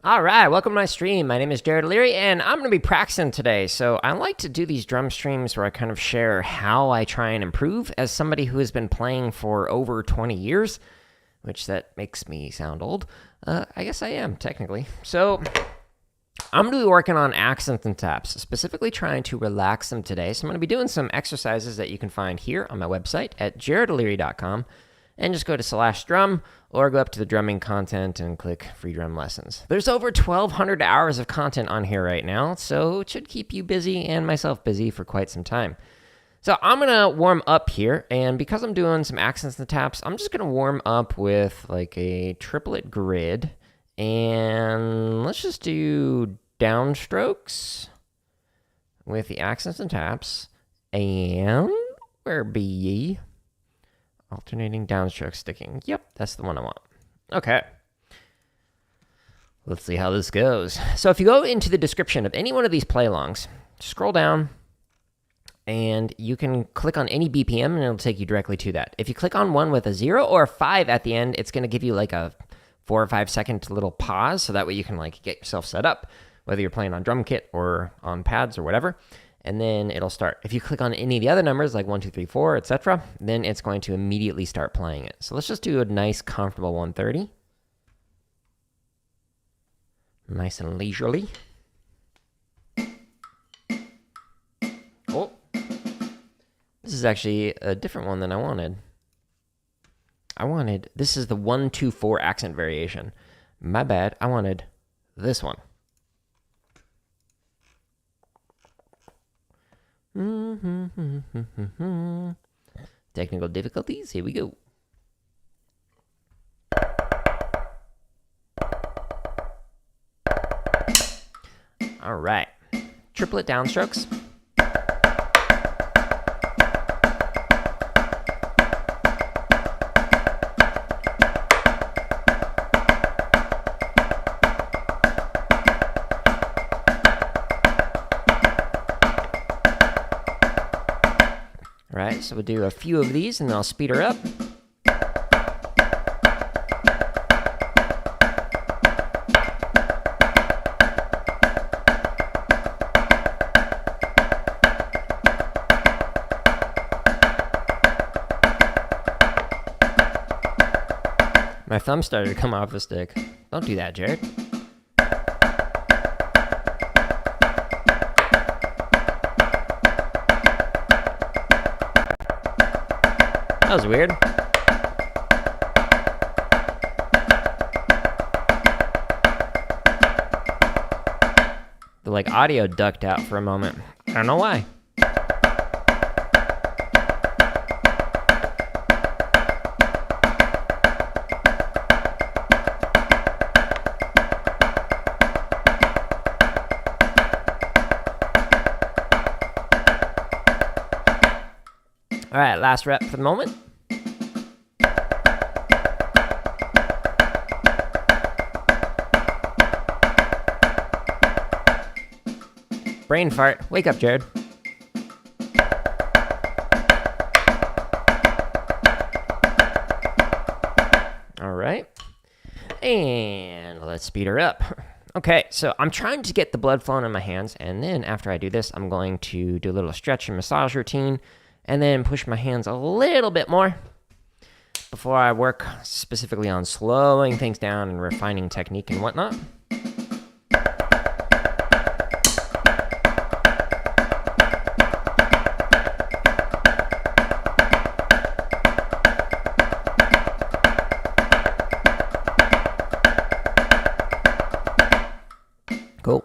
All right, welcome to my stream. My name is Jared Leary, and I'm going to be practicing today. So I like to do these drum streams where I kind of share how I try and improve as somebody who has been playing for over 20 years, which that makes me sound old. I guess I am, technically. So I'm going to be working on accents and taps, specifically trying to relax them today. So I'm going to be doing some exercises that you can find here on my website at jaredleary.com. And just go to /drum or go up to the drumming content and click free drum lessons. There's over 1,200 hours of content on here right now, so it should keep you busy and myself busy for quite some time. So I'm going to warm up here, and because I'm doing some accents and taps, I'm just going to warm up with like a triplet grid, and let's just do downstrokes with the accents and taps, and where be ye? Alternating downstroke sticking. Yep, that's the one I want. Okay. Let's see how this goes. So if you go into the description of any one of these play-alongs, scroll down, and you can click on any BPM, and it'll take you directly to that. If you click on one with a 0 or a 5 at the end, it's going to give you like a 4 or 5 second little pause, so that way you can like get yourself set up, whether you're playing on drum kit or on pads or whatever. And then it'll start. If you click on any of the other numbers, like 1, 2, 3, 4, etc., then it's going to immediately start playing it. So let's just do a nice, comfortable 130. Nice and leisurely. Oh, this is actually a different one than I wanted. This is the 1, 2, 4 accent variation. My bad, I wanted this one. Technical difficulties, here we go. All right, triplet downstrokes. Right, so we'll do a few of these and then I'll speed her up. My thumb started to come off the stick. Don't do that, Jared. That was weird. The like audio ducked out for a moment. I don't know why. All right, last rep for the moment. Brain fart. Wake up, Jared. All right. And let's speed her up. Okay, so I'm trying to get the blood flowing in my hands, and then after I do this, I'm going to do a little stretch and massage routine, and then push my hands a little bit more before I work specifically on slowing things down and refining technique and whatnot. Cool.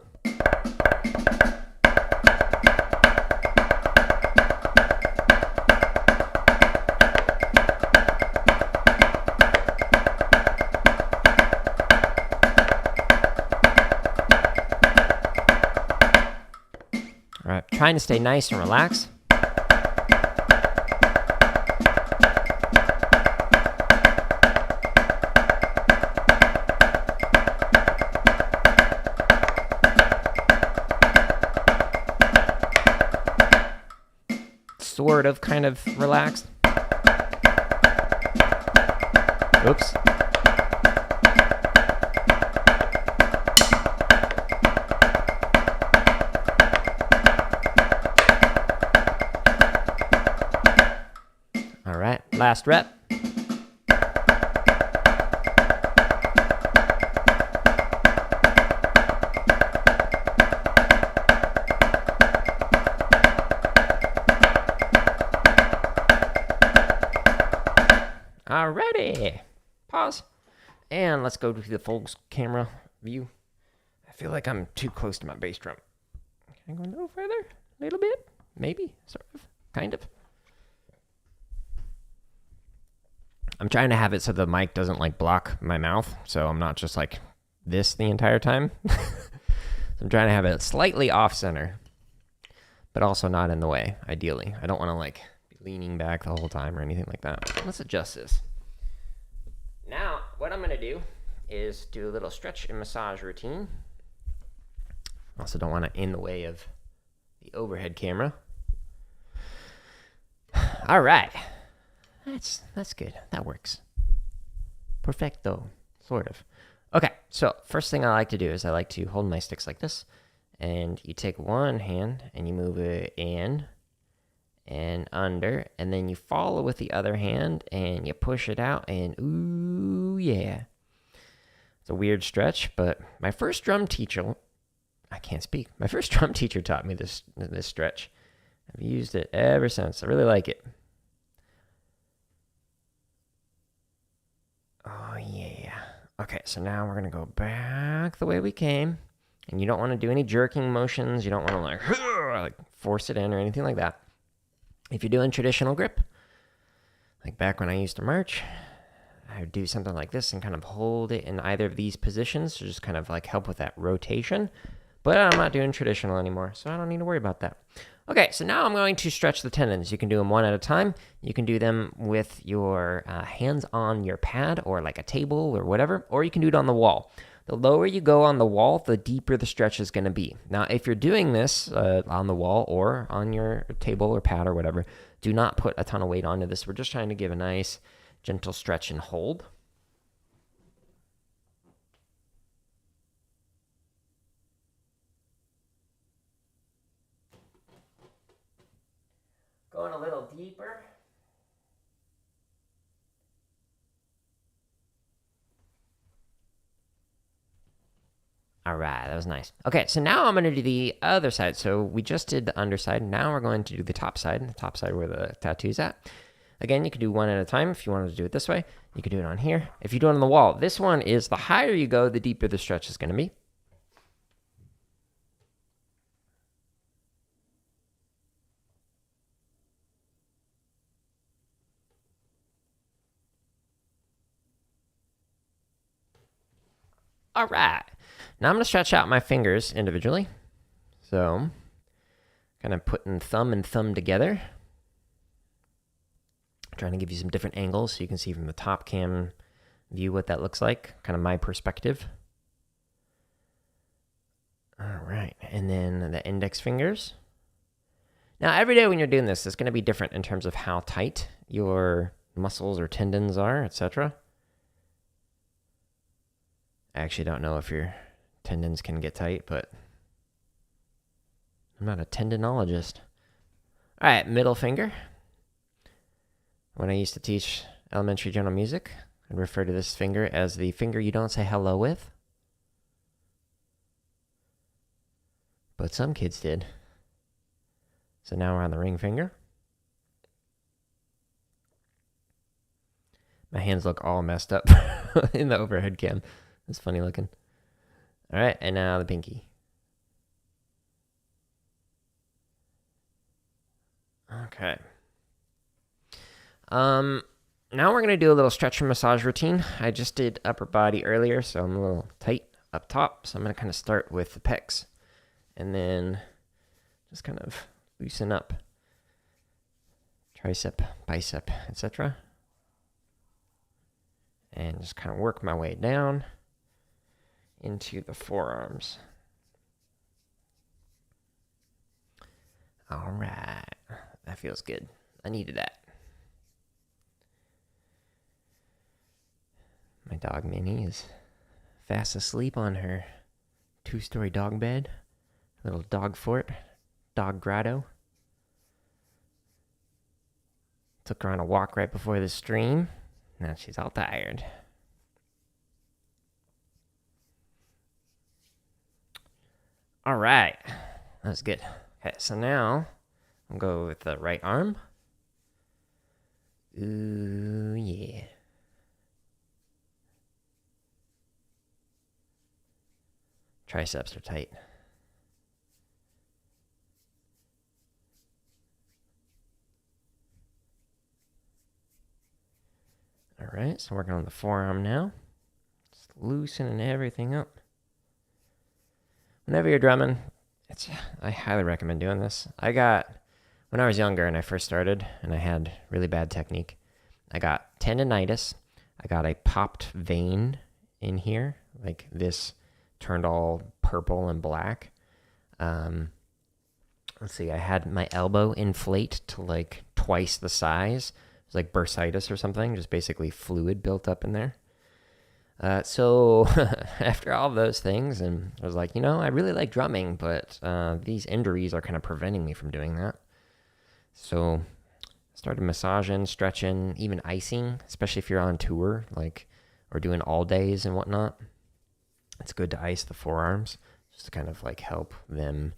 All right, trying to stay nice and relaxed. Sort of, kind of relaxed. Oops. last rep. Alrighty. Pause. And let's go to the full camera view. I feel like I'm too close to my bass drum. Can I go a little further? A little bit? Maybe? Sort of? Kind of? I'm trying to have it so the mic doesn't like block my mouth, so I'm not just like this the entire time. So I'm trying to have it slightly off center, but also not in the way, ideally. I don't want to like be leaning back the whole time or anything like that. Let's adjust this. Now, what I'm going to do is do a little stretch and massage routine. Also don't want to in the way of the overhead camera. All right. That's good. That works. Perfecto. Sort of. Okay, so first thing I like to do is I like to hold my sticks like this. And you take one hand and you move it in and under. And then you follow with the other hand and you push it out. And ooh, yeah. It's a weird stretch, but my first drum teacher... I can't speak. My first drum teacher taught me this stretch. I've used it ever since. I really like it. Oh, yeah. Okay, so now we're going to go back the way we came. And you don't want to do any jerking motions. You don't want to like force it in or anything like that. If you're doing traditional grip, like back when I used to march, I would do something like this and kind of hold it in either of these positions to just kind of like help with that rotation. But I'm not doing traditional anymore, so I don't need to worry about that. Okay, so now I'm going to stretch the tendons. You can do them one at a time. You can do them with your hands on your pad or like a table or whatever, or you can do it on the wall. The lower you go on the wall, the deeper the stretch is going to be. Now, if you're doing this on the wall or on your table or pad or whatever, do not put a ton of weight onto this. We're just trying to give a nice, gentle stretch and hold. Going a little deeper. All right, that was nice. Okay, so now I'm going to do the other side. So we just did the underside. Now we're going to do the top side where the tattoo's at. Again, you can do one at a time. If you wanted to do it this way, you could do it on here. If you do it on the wall, this one is the higher you go, the deeper the stretch is going to be. All right. Now I'm going to stretch out my fingers individually. So, kind of putting thumb and thumb together. Trying to give you some different angles so you can see from the top cam view what that looks like. Kind of my perspective. All right. And then the index fingers. Now, every day when you're doing this, it's going to be different in terms of how tight your muscles or tendons are, etc. I actually don't know if your tendons can get tight, but I'm not a tendonologist. All right, middle finger. When I used to teach elementary general music, I'd refer to this finger as the finger you don't say hello with. But some kids did. So now we're on the ring finger. My hands look all messed up in the overhead cam. It's funny looking. All right, and now the pinky. Okay. Now we're going to do a little stretch and massage routine. I just did upper body earlier, so I'm a little tight up top. So I'm going to kind of start with the pecs and then just kind of loosen up tricep, bicep, etc. And just kind of work my way down into the forearms. All right. That feels good. I needed that. My dog Minnie is fast asleep on her 2-story dog bed. Little dog fort. Dog grotto. Took her on a walk right before the stream. Now she's all tired. All right. That was good. Okay, so now I'll go with the right arm. Ooh, yeah. Triceps are tight. All right, so working on the forearm now. Just loosening everything up. Whenever you're drumming, I highly recommend doing this. When I was younger and I first started and I had really bad technique, I got tendonitis. I got a popped vein in here, like this turned all purple and black. Let's see, I had my elbow inflate to like twice the size. It was like bursitis or something, just basically fluid built up in there. So after all of those things, and I was like, I really like drumming, but these injuries are kind of preventing me from doing that. So I started massaging, stretching, even icing, especially if you're on tour, or doing all days and whatnot. It's good to ice the forearms just to kind of help them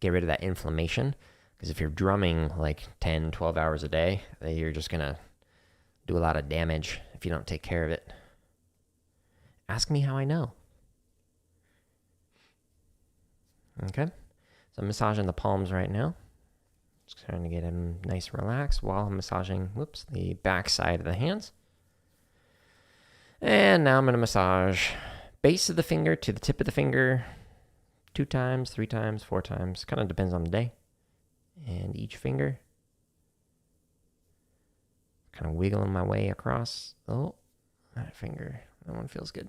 get rid of that inflammation. Because if you're drumming 10, 12 hours a day, you're just going to do a lot of damage if you don't take care of it. Ask me how I know. Okay, so I'm massaging the palms right now. Just trying to get them nice and relaxed while I'm massaging, the back side of the hands. And now I'm going to massage base of the finger to the tip of the finger 2 times, 3 times, 4 times. Kind of depends on the day. And each finger. Kind of wiggling my way across. Oh, that finger. That one feels good.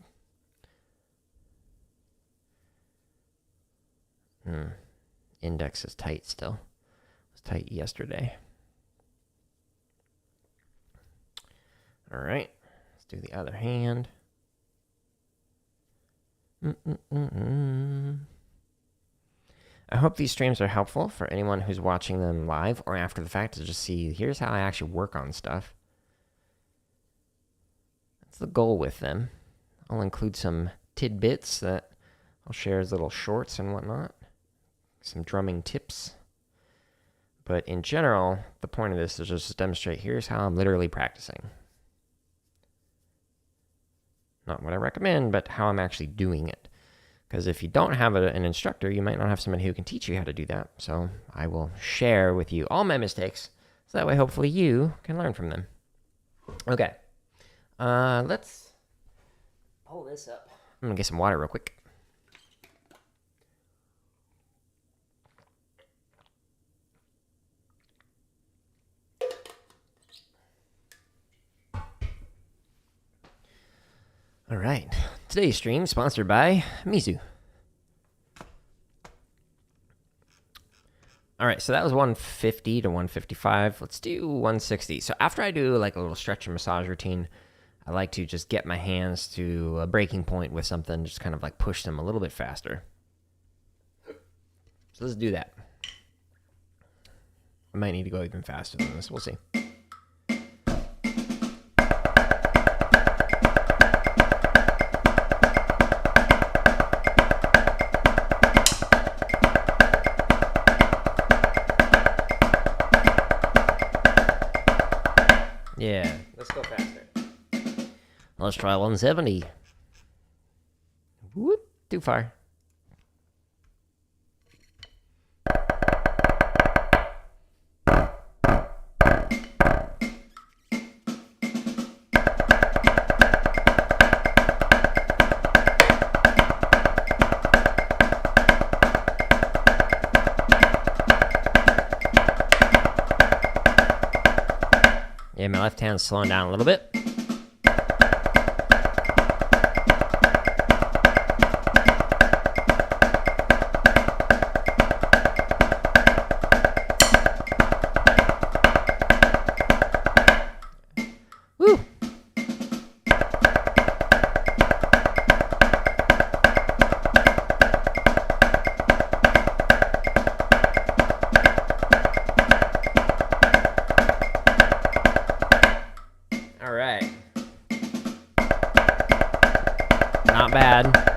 Index is tight still. It was tight yesterday. All right. Let's do the other hand. I hope these streams are helpful for anyone who's watching them live or after the fact to just see, here's how I actually work on stuff. That's the goal with them. I'll include some tidbits that I'll share as little shorts and whatnot. Some drumming tips. But in general, the point of this is just to demonstrate, here's how I'm literally practicing. Not what I recommend, but how I'm actually doing it. Because if you don't have an instructor, you might not have somebody who can teach you how to do that. So I will share with you all my mistakes, so that way hopefully you can learn from them. Okay, let's pull this up. I'm gonna get some water real quick. All right, today's stream sponsored by Mizu. All right, so that was 150 to 155. Let's do 160. So after I do a little stretch and massage routine, I like to just get my hands to a breaking point with something, just kind of push them a little bit faster. So let's do that. I might need to go even faster than this. We'll see. Yeah, let's go faster. Let's try 170. Whoop, too far. Yeah, my left hand's slowing down a little bit. Woo! bad.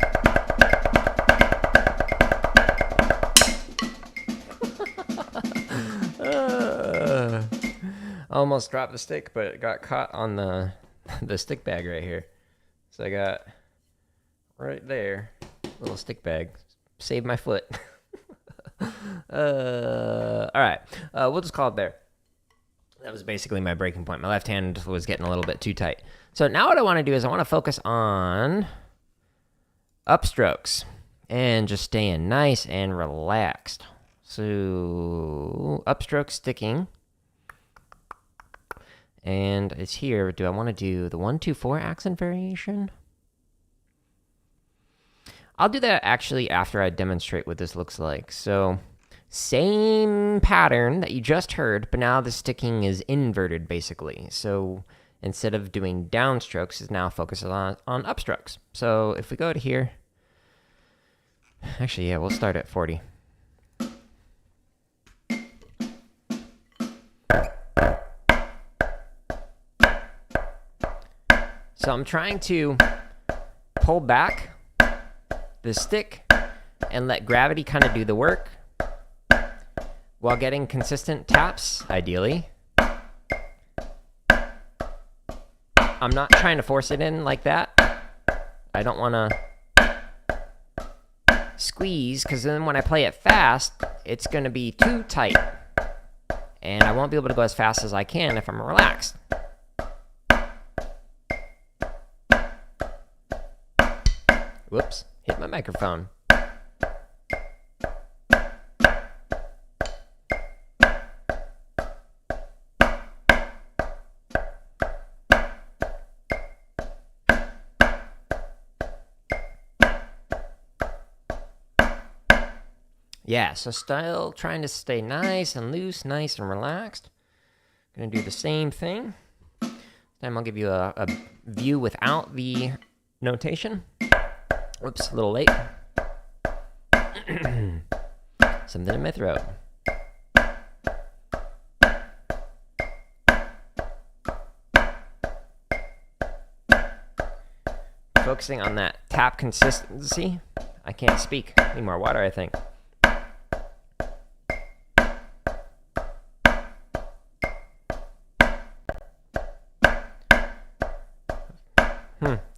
Almost dropped the stick, but it got caught on the stick bag right here. So I got right there, little stick bag. Saved my foot. All right, we'll just call it there. That was basically my breaking point. My left hand was getting a little bit too tight. So now what I want to do is I want to focus on upstrokes and just staying nice and relaxed. So upstroke sticking. And it's here. Do I want to do the 1-2-4 accent variation? I'll do that actually after I demonstrate what this looks like. So same pattern that you just heard, but now the sticking is inverted basically. So instead of doing downstrokes, it's now focused on upstrokes. So if we go to here, actually, yeah, we'll start at 40. So I'm trying to pull back the stick and let gravity kind of do the work while getting consistent taps, ideally. I'm not trying to force it in like that. I don't want to squeeze, because then when I play it fast, it's going to be too tight. And I won't be able to go as fast as I can if I'm relaxed. Whoops, hit my microphone. Yeah, so still trying to stay nice and loose, nice and relaxed. Gonna do the same thing. This time I'll give you a view without the notation. Whoops, a little late. Something in my throat. Focusing on that tap consistency. I can't speak. Need more water, I think.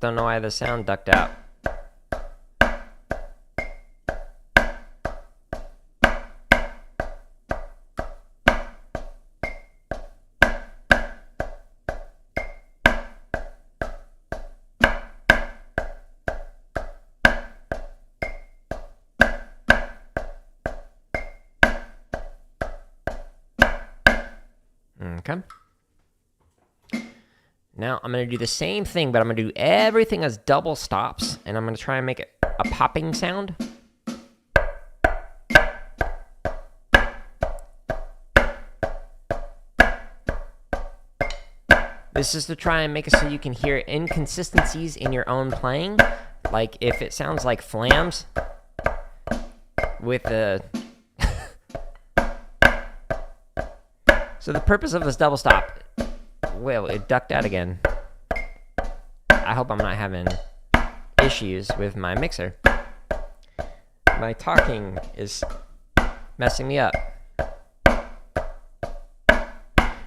Don't know why the sound ducked out. Okay. Now I'm going to do the same thing, but I'm going to do everything as double stops, and I'm going to try and make it a popping sound. This is to try and make it so you can hear inconsistencies in your own playing. Like if it sounds like flams with a... So the purpose of this double stop... Well, it ducked out again. I hope I'm not having issues with my mixer. My talking is messing me up.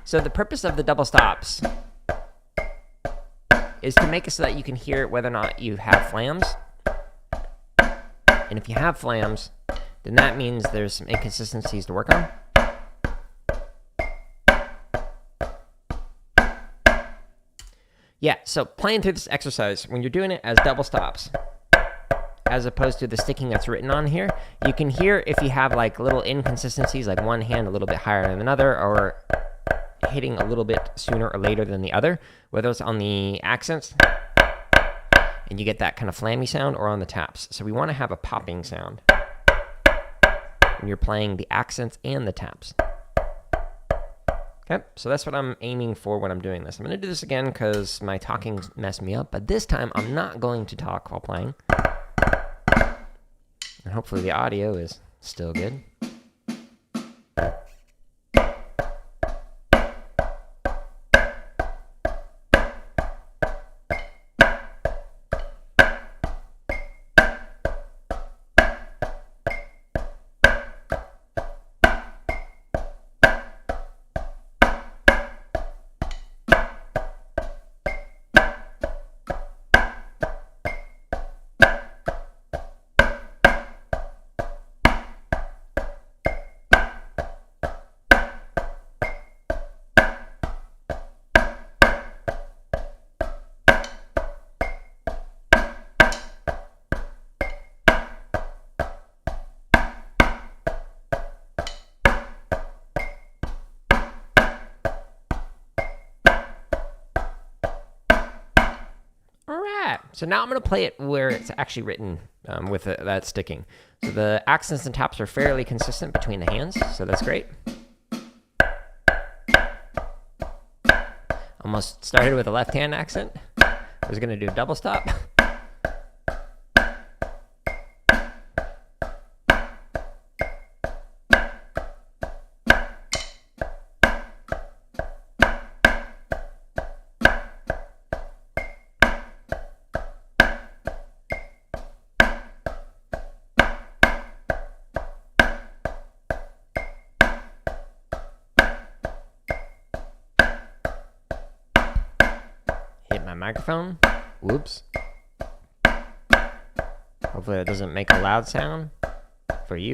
So the purpose of the double stops is to make it so that you can hear whether or not you have flams. And if you have flams, then that means there's some inconsistencies to work on. Yeah, so playing through this exercise, when you're doing it as double stops, as opposed to the sticking that's written on here, you can hear if you have like little inconsistencies, like one hand a little bit higher than another, or hitting a little bit sooner or later than the other, whether it's on the accents, and you get that kind of flammy sound, or on the taps. So we want to have a popping sound when you're playing the accents and the taps. Okay, so that's what I'm aiming for when I'm doing this. I'm going to do this again because my talking messed me up, but this time I'm not going to talk while playing. And hopefully the audio is still good. So now I'm going to play it where it's actually written with that sticking. So the accents and taps are fairly consistent between the hands, so that's great. Almost started with a left hand accent. I was going to do a double stop. Hit my microphone. Whoops. Hopefully that doesn't make a loud sound for you.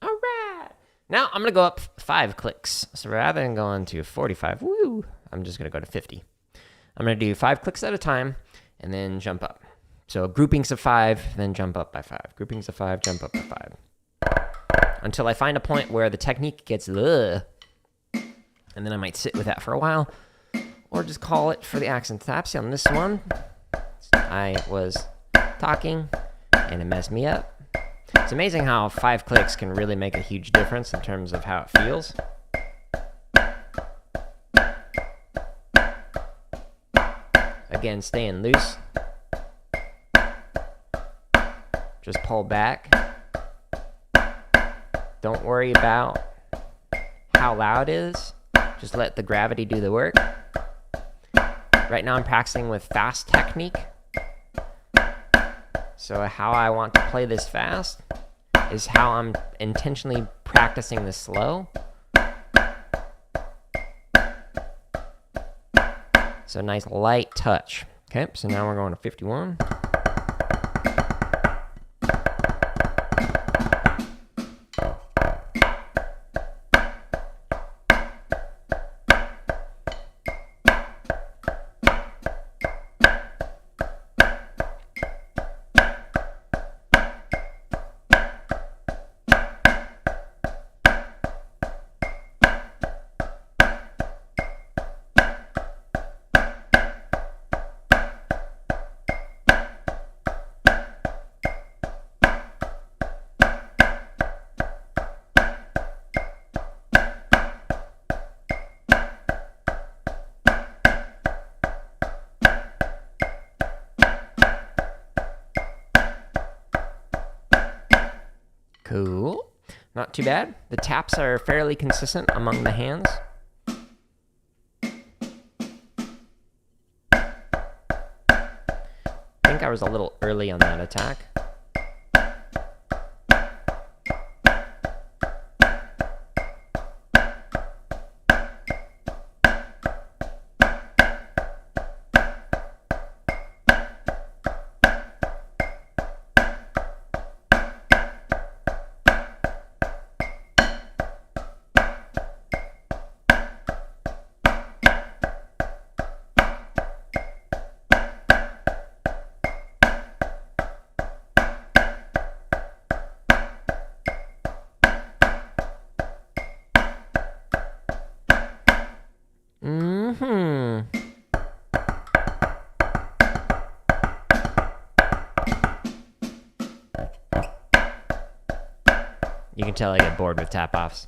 Alright. Now I'm going to go up 5 clicks. So rather than going to 45, woo, I'm just going to go to 50. I'm going to do 5 clicks at a time and then jump up. So groupings of 5, then jump up by 5. Groupings of 5, jump up by 5. Until I find a point where the technique gets ugh, and then I might sit with that for a while, or just call it for the accent taps. On this one, I was talking, and it messed me up. It's amazing how 5 clicks can really make a huge difference in terms of how it feels. Again, staying loose. Just pull back. Don't worry about how loud it is. Just let the gravity do the work. Right now I'm practicing with fast technique. So how I want to play this fast is how I'm intentionally practicing this slow. So nice light touch. Okay, so now we're going to 51. Cool. Not too bad. The taps are fairly consistent among the hands. I think I was a little early on that attack. You can tell I get bored with tap-offs.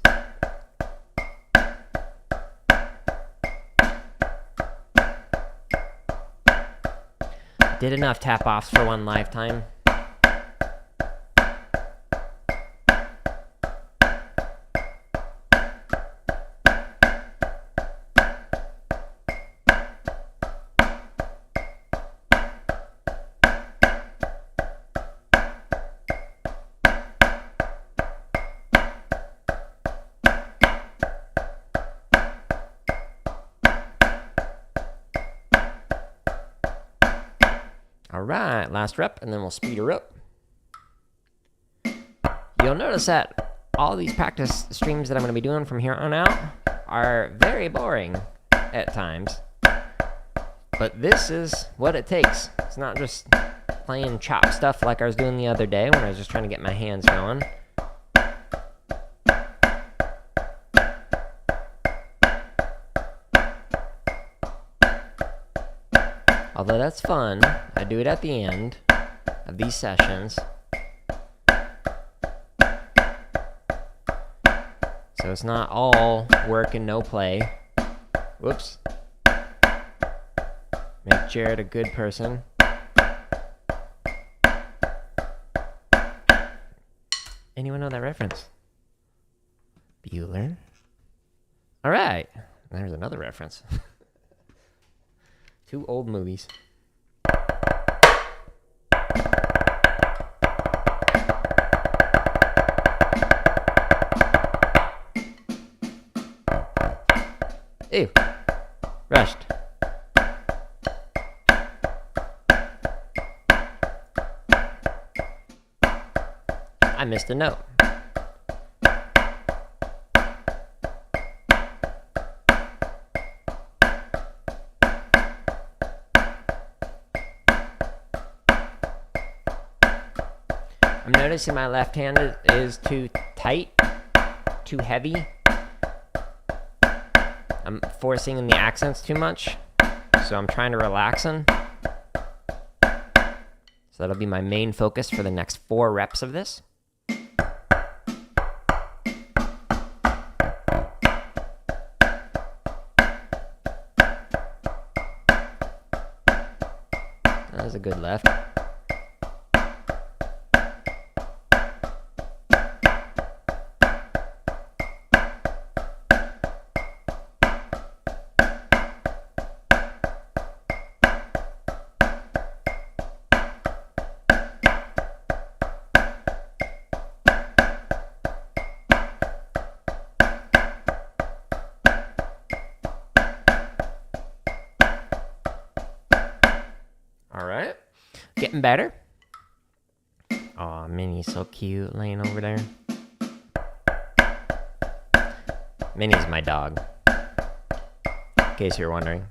Did enough tap-offs for one lifetime. Alright, last rep, and then we'll speed her up. You'll notice that all these practice streams that I'm going to be doing from here on out are very boring at times. But this is what it takes. It's not just playing chop stuff like I was doing the other day when I was just trying to get my hands going. Although that's fun, I do it at the end of these sessions. So it's not all work and no play. Whoops. Make Jared a good person. Anyone know that reference? Bueller. All right. There's another reference. 2 old movies. Ew. Rushed. I missed a note. I'm noticing my left hand is too tight, too heavy. I'm forcing in the accents too much, so I'm trying to relax them. So that'll be my main focus for the next 4 reps of this. That was a good left. Alright, getting better. Aw, Minnie's so cute laying over there. Minnie's my dog, in case you're wondering.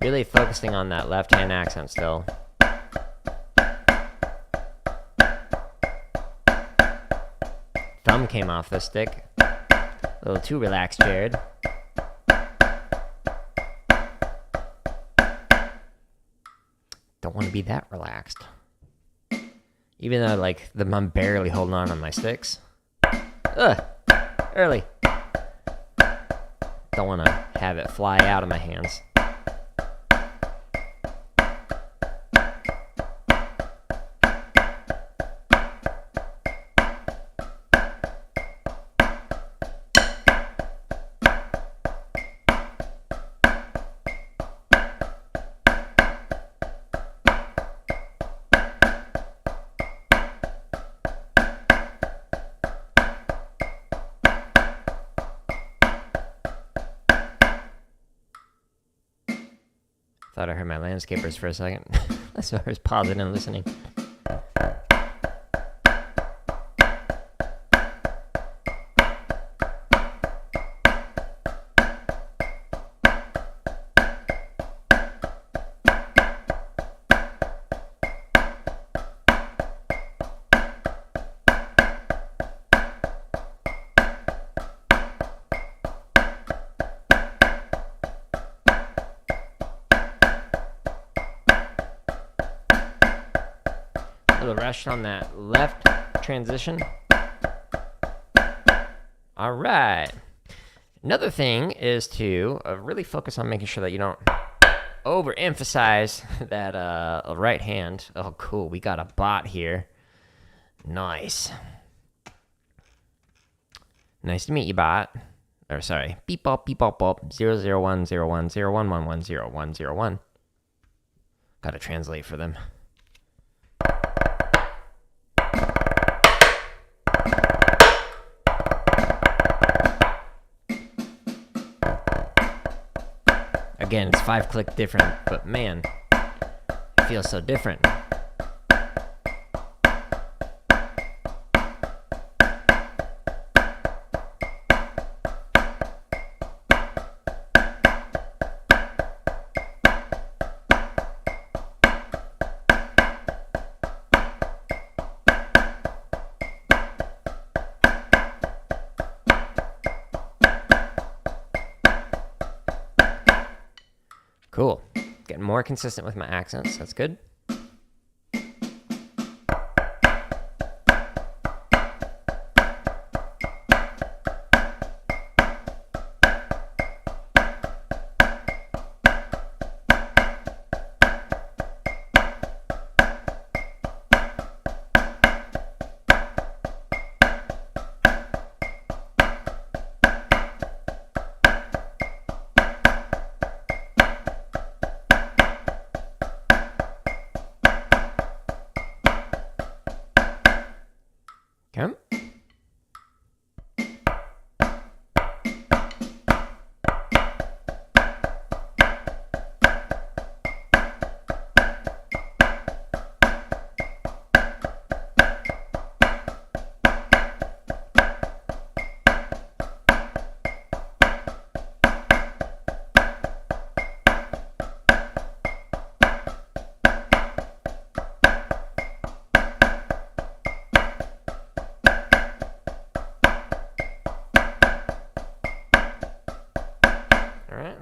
Really focusing on that left hand accent still. Thumb came off the stick. A little too relaxed, Jared. Don't want to be that relaxed. Even though, like, I'm barely holding on my sticks. Ugh! Early. Don't want to have it fly out of my hands. Thought I heard my landscapers for a second. That's why I was pausing and listening. A little rush on that left transition. All right. Another thing is to really focus on making sure that you don't overemphasize that right hand. Oh, cool. We got a bot here. Nice. Nice to meet you, bot. Or sorry. Beep bop beep bop bop 0010101110101. Gotta translate for them. Again, it's 5-click different, but man, it feels so different. Cool. Getting more consistent with my accents. That's good. Okay.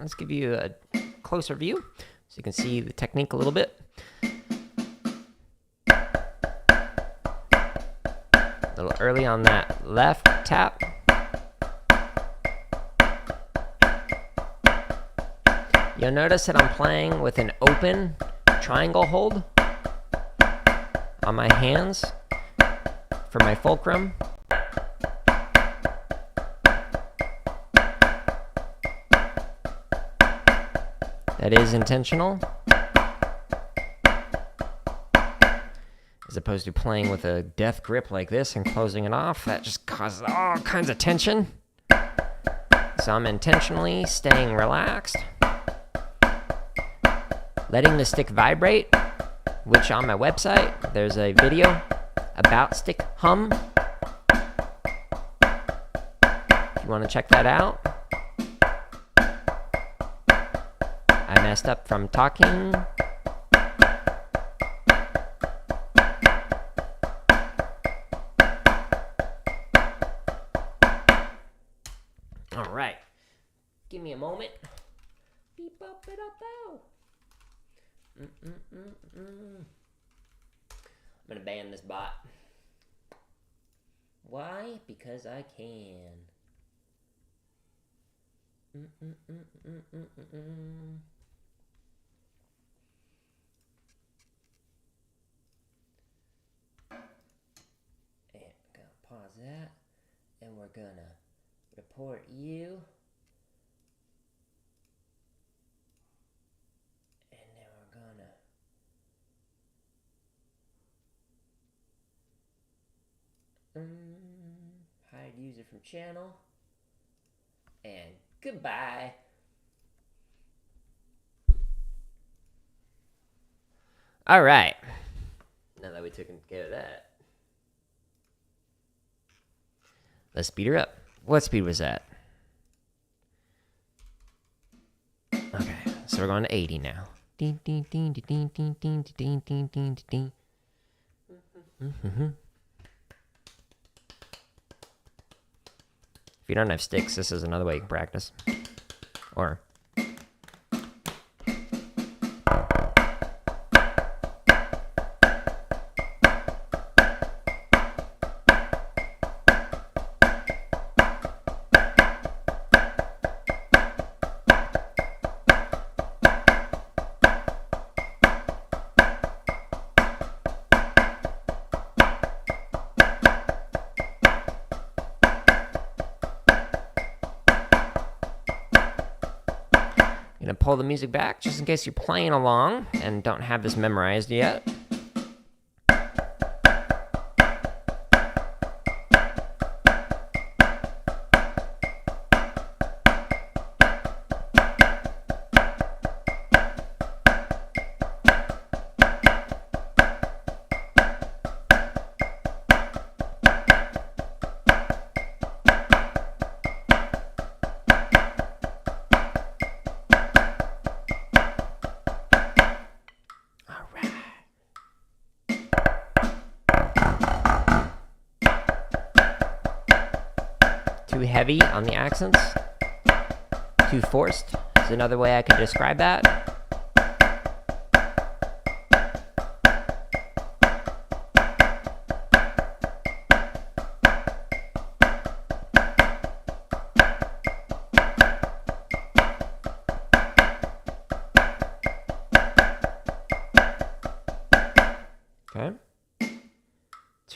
Let's give you a closer view so you can see the technique a little bit. A little early on that left tap. You'll notice that I'm playing with an open triangle hold on my hands for my fulcrum. That is intentional, as opposed to playing with a death grip like this and closing it off. That just causes all kinds of tension. So I'm intentionally staying relaxed, letting the stick vibrate, which on my website, there's a video about stick hum. If you want to check that out. I messed up from talking. All right. Give me a moment. Beep up it up out. I'm gonna ban this bot. Why? Because I can. And gonna pause that, and we're gonna report you, and then we're gonna hide user from channel, and goodbye. All right. Now that we took care of that, let's speed her up. What speed was that? Okay, so we're going to 80 now. If you don't have sticks, this is another way you can practice. Or gonna pull the music back just in case you're playing along and don't have this memorized yet. Too heavy on the accents, too forced is another way I could describe that.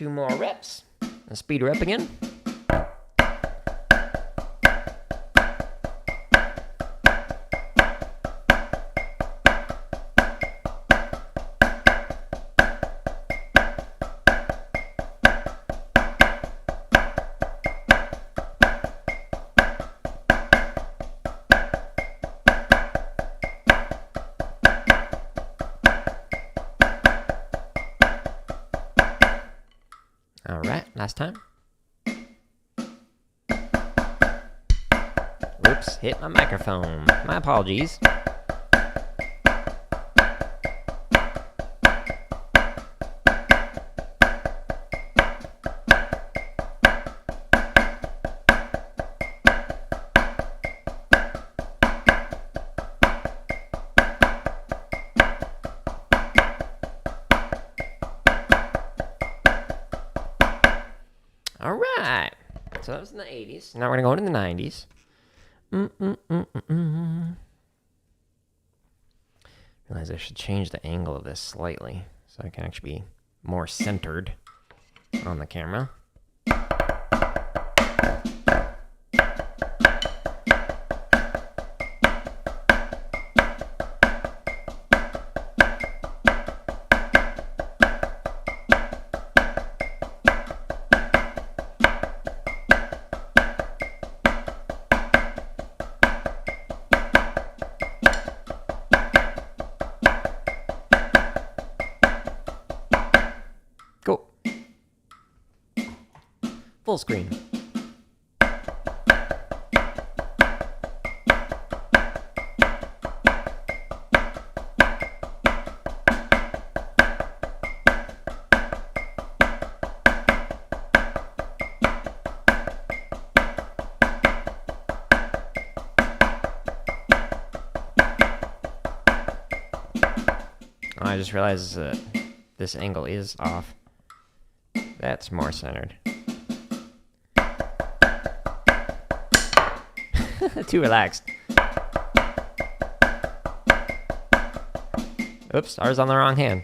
2 more reps. And speed her up again. All right, last time. Oops, hit my microphone. My apologies. All right, so that was in the 80s. Now we're gonna go into the 90s. Realize I should change the angle of this slightly so I can actually be more centered on the camera. Go. Full screen. I just realized that this angle is off. That's more centered. Too relaxed. Oops, ours on the wrong hand.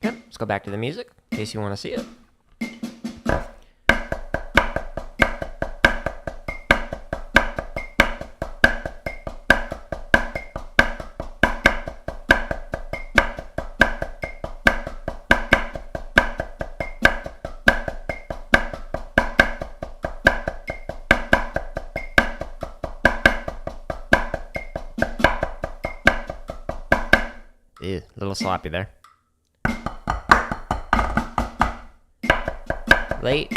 Yep, let's go back to the music in case you want to see it. Ew, a little sloppy there. Late.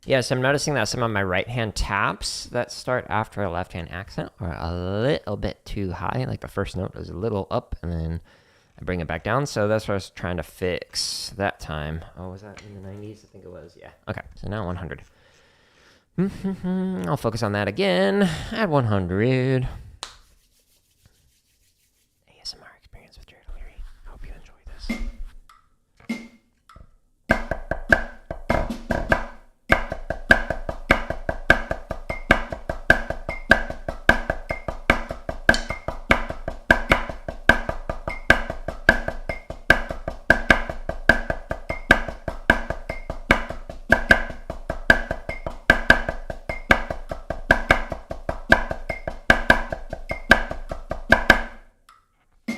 Yes, I'm noticing that some of my right hand taps that start after a left hand accent are a little bit too high. Like the first note is a little up and then I bring it back down. So that's what I was trying to fix that time. Oh, was that in the 90s? I think it was. Yeah. Okay. So now 100. I'll focus on that again at 100. ASMR experience with Jared O'Leary. I hope you enjoy this.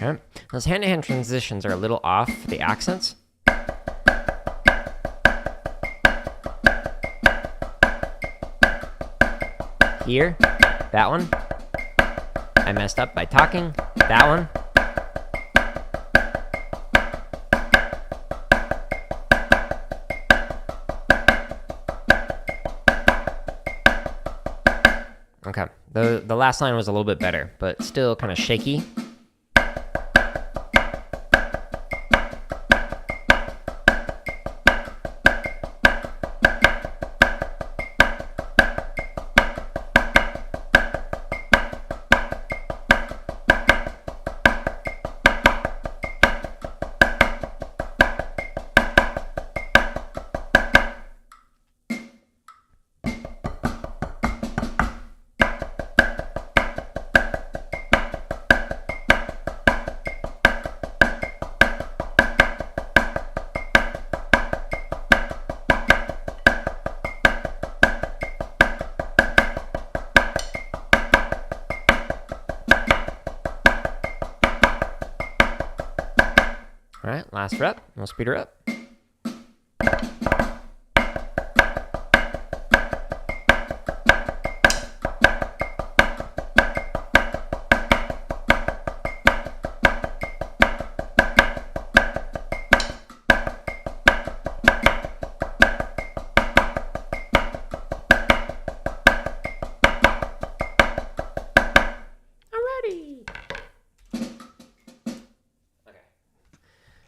Okay. Those hand-to-hand transitions are a little off for the accents. Here, that one. I messed up by talking. That one. Okay. The last line was a little bit better, but still kind of shaky. last fret. We'll speed her up.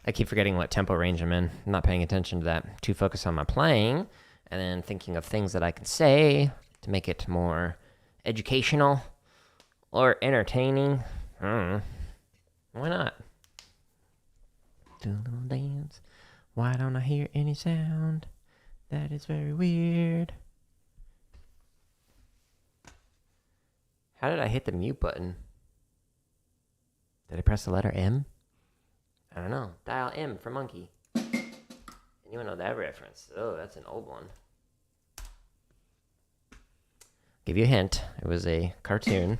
I keep forgetting what tempo range I'm in. I'm not paying attention to that. Too focused on my playing and then thinking of things that I can say to make it more educational or entertaining. I don't know. Why not? Do a little dance. Why don't I hear any sound? That is very weird. How did I hit the mute button? Did I press the letter M? I don't know. Dial M for monkey. Anyone know that reference? Oh, that's an old one. Give you a hint. It was a cartoon.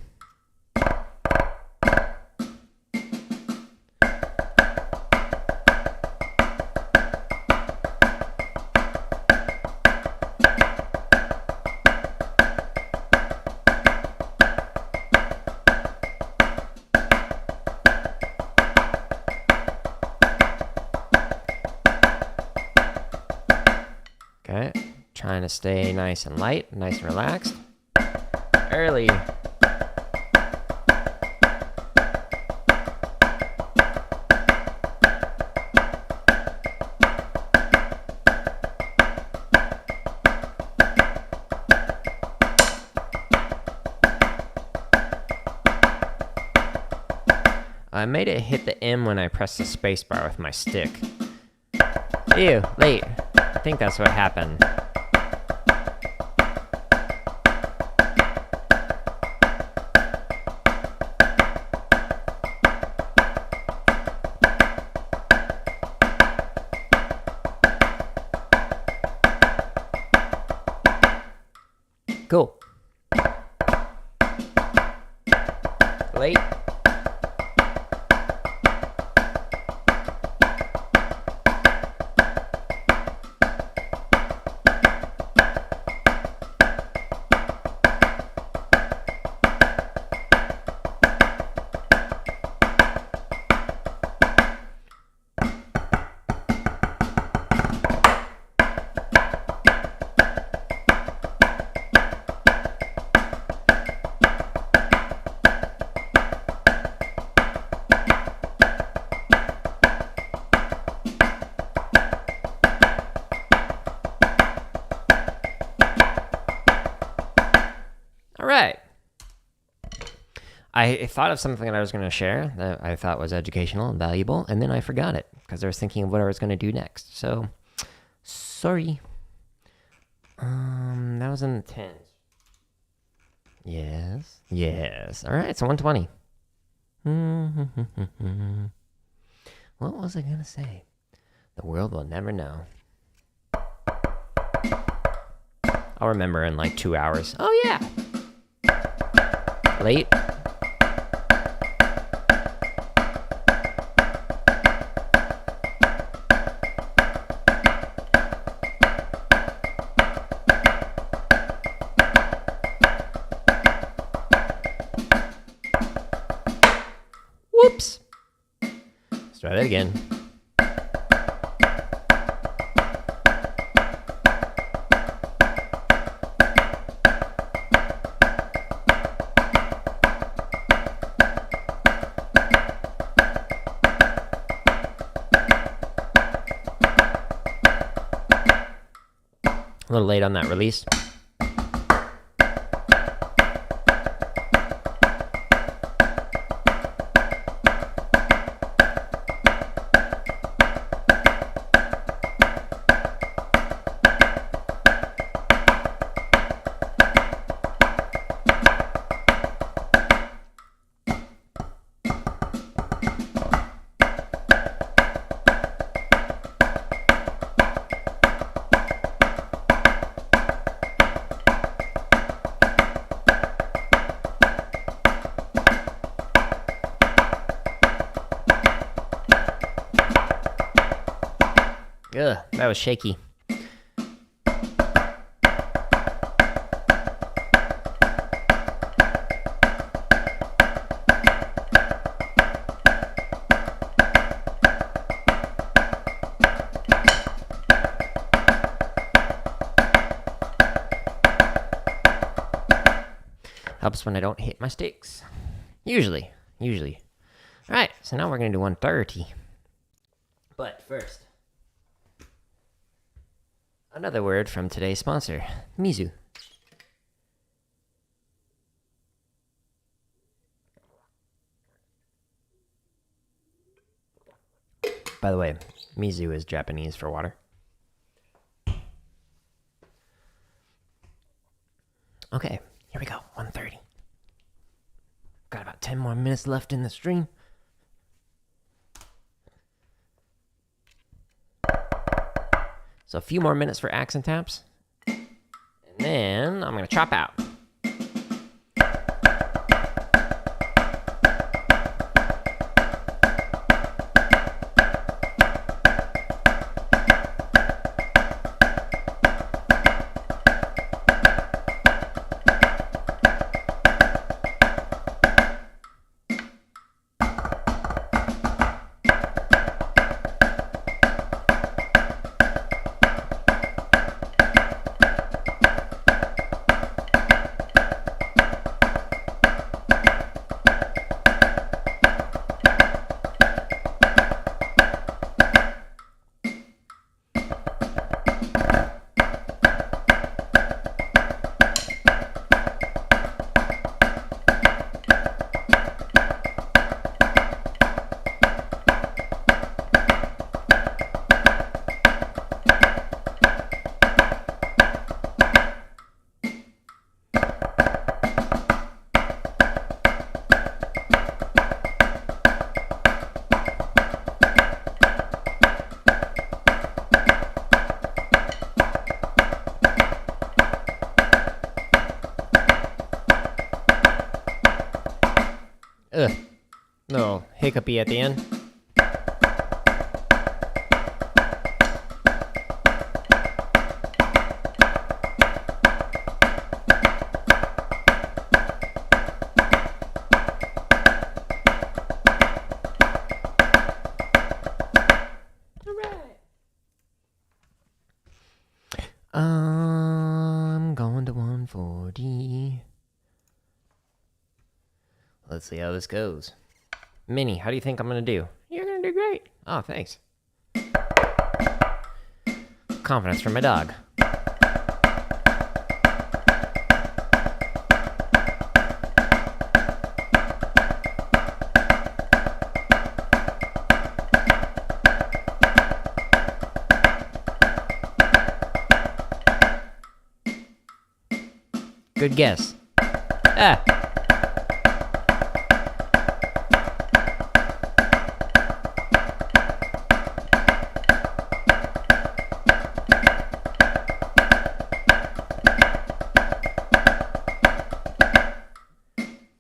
Okay, trying to stay nice and light, nice and relaxed. Early. I made it hit the M when I pressed the space bar with my stick. Ew, late. I think that's what happened. Cool. Late. All right. I thought of something that I was going to share that I thought was educational and valuable, and then I forgot it because I was thinking of what I was going to do next. So, sorry. That was in the 10s. Yes. All right, so 120. What was I going to say? The world will never know. I'll remember in like 2 hours. Oh, yeah. Late. Whoops. Let's try that again. A little late on that release. That was shaky. Helps when I don't hit my sticks. Usually. Alright, so now we're going to do 130. But first, another word from today's sponsor, Mizu. By the way, Mizu is Japanese for water. Okay, here we go, 130. Got about 10 more minutes left in the stream. So a few more minutes for accent taps. And then I'm going to chop out. Ugh. No hiccupy at the end. I'm going to 140. Let's see how this goes. Minnie, how do you think I'm going to do? You're going to do great. Oh, thanks. Confidence from my dog. Good guess. Ah.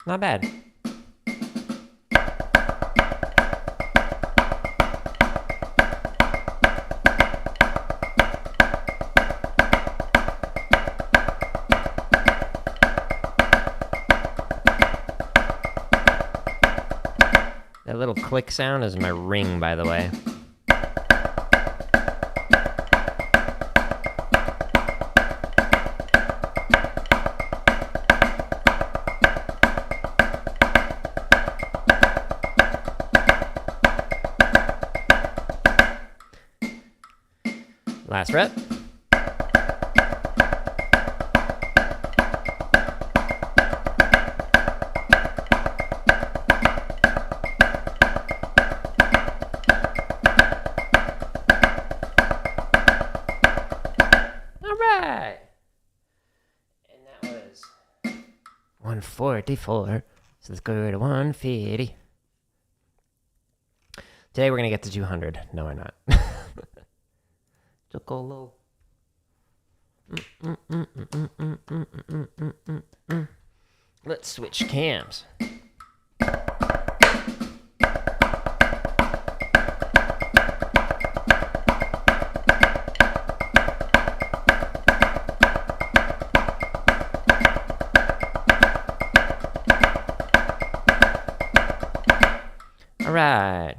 Not bad. That little click sound is my ring, by the way. Last fret. All right. And that was 144. So let's go to 150. Today we're going to get to 200. No, we're not. Go low. Let's switch cams. All right.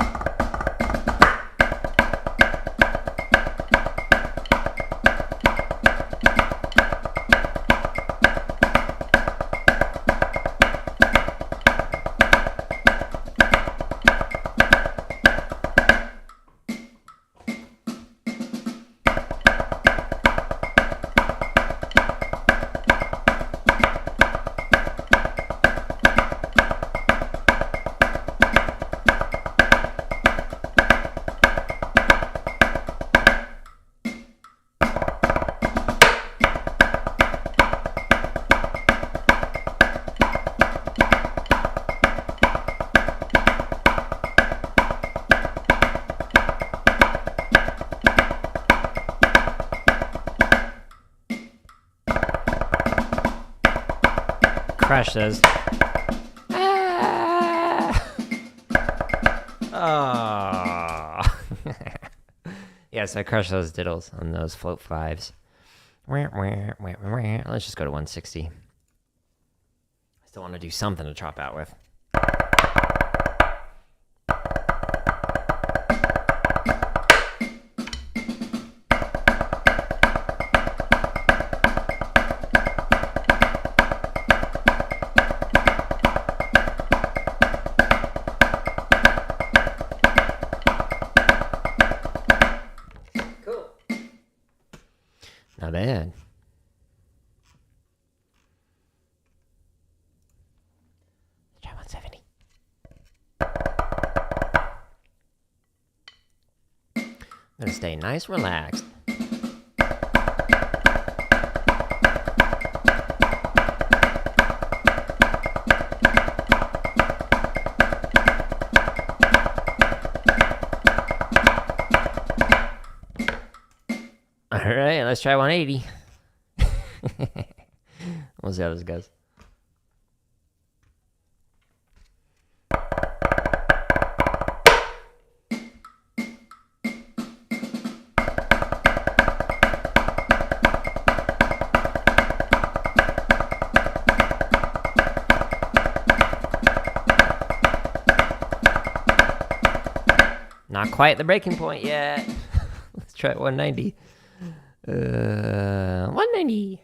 Crush those. Oh. Yes, I crushed those diddles on those float fives. Let's just go to 160. I still want to do something to chop out with. Not bad. Try 170. I'm gonna stay nice, relaxed. All right, let's try 180. We'll see how this goes. Not quite the breaking point yet. Let's try 190. 190.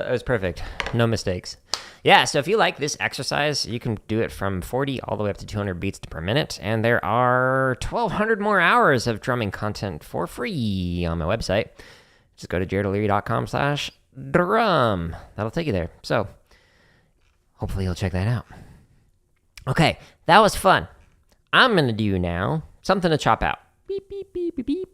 It was perfect. No mistakes. Yeah, so if you like this exercise, you can do it from 40 all the way up to 200 beats per minute, and there are 1,200 more hours of drumming content for free on my website. Just go to jaredoleary.com/drum. That'll take you there. So hopefully you'll check that out. Okay, that was fun. I'm going to do now something to chop out. Beep, beep, beep, beep, beep.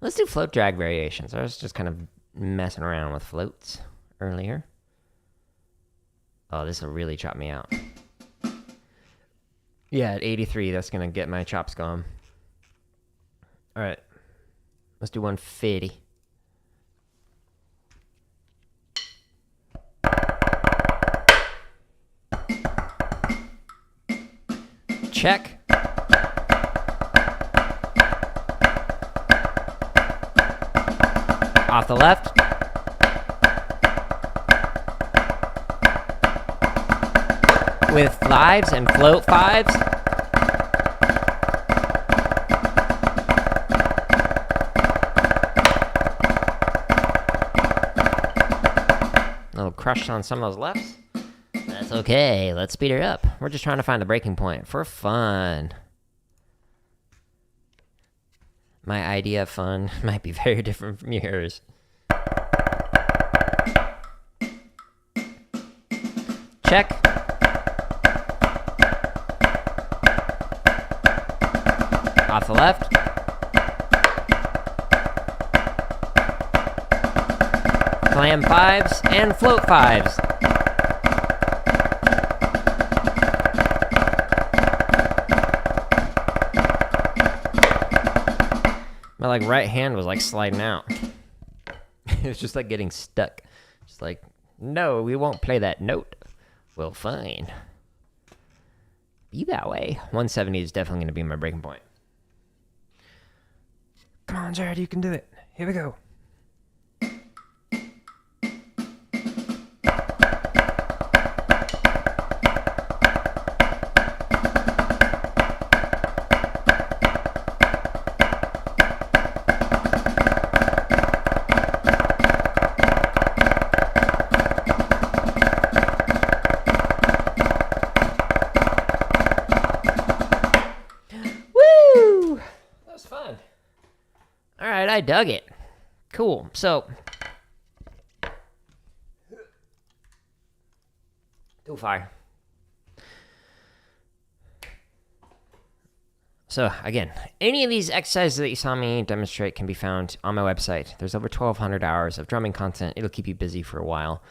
Let's do float drag variations. I was just kind of messing around with floats earlier. Oh, this will really chop me out. Yeah, at 83, that's going to get my chops going. All right. Let's do 150. Check. Off the left. With fives and float fives. A little crush on some of those lefts. That's okay. Let's speed her up. We're just trying to find a breaking point for fun. My idea of fun might be very different from yours. Check. Off the left. Flam fives and float fives. like right hand was like sliding out. It was just like getting stuck. Just like, no, we won't play that note. Well, fine. Be that way. 170 is definitely going to be my breaking point. Come on, Jared, you can do it. Here we go. Fun. All right, I dug it. Cool. So, too far. So, again, any of these exercises that you saw me demonstrate can be found on my website. There's over 1,200 hours of drumming content. It'll keep you busy for a while.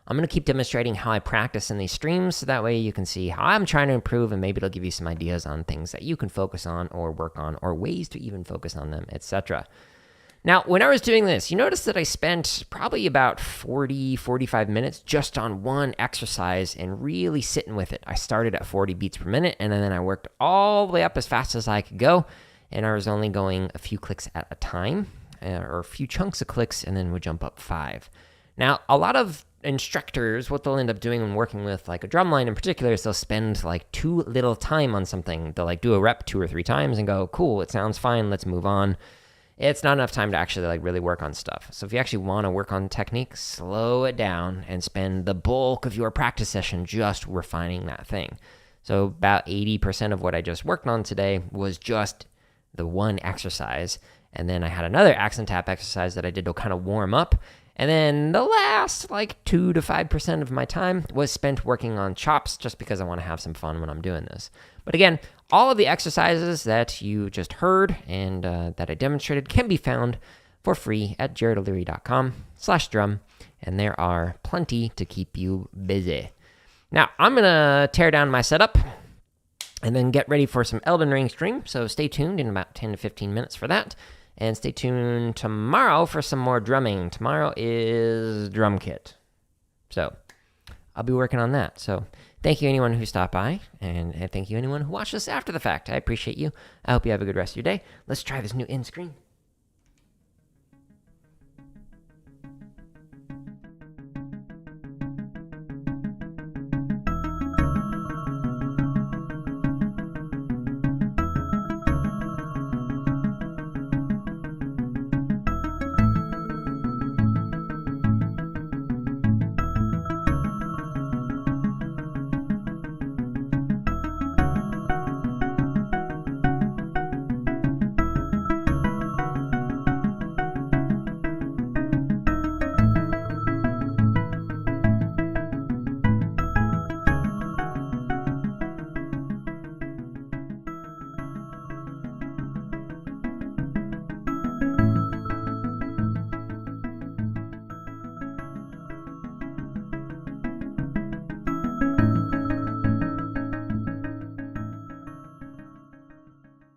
I'm going to keep demonstrating how I practice in these streams, so that way you can see how I'm trying to improve, and maybe it'll give you some ideas on things that you can focus on or work on, or ways to even focus on them, etc. Now, when I was doing this, you notice that I spent probably about 45 minutes just on one exercise and really sitting with it. I started at 40 beats per minute, and then I worked all the way up as fast as I could go, and I was only going a few clicks at a time, or a few chunks of clicks, and then would jump up 5. Now, a lot of instructors, what they'll end up doing when working with like a drumline in particular is they'll spend like too little time on something. They'll like do a rep 2 or 3 times and go, cool, it sounds fine, let's move on. It's not enough time to actually like really work on stuff. So if you actually want to work on technique, slow it down and spend the bulk of your practice session just refining that thing. So about 80% of what I just worked on today was just the one exercise. And then I had another accent tap exercise that I did to kind of warm up. And then the last like 2 to 5% of my time was spent working on chops, just because I want to have some fun when I'm doing this. But again, all of the exercises that you just heard and that I demonstrated can be found for free at jaredoleary.com/drum. And there are plenty to keep you busy. Now, I'm going to tear down my setup and then get ready for some Elden Ring stream. So stay tuned in about 10 to 15 minutes for that. And stay tuned tomorrow for some more drumming. Tomorrow is drum kit. So I'll be working on that. So thank you anyone who stopped by, and thank you anyone who watched this after the fact. I appreciate you. I hope you have a good rest of your day. Let's try this new end screen.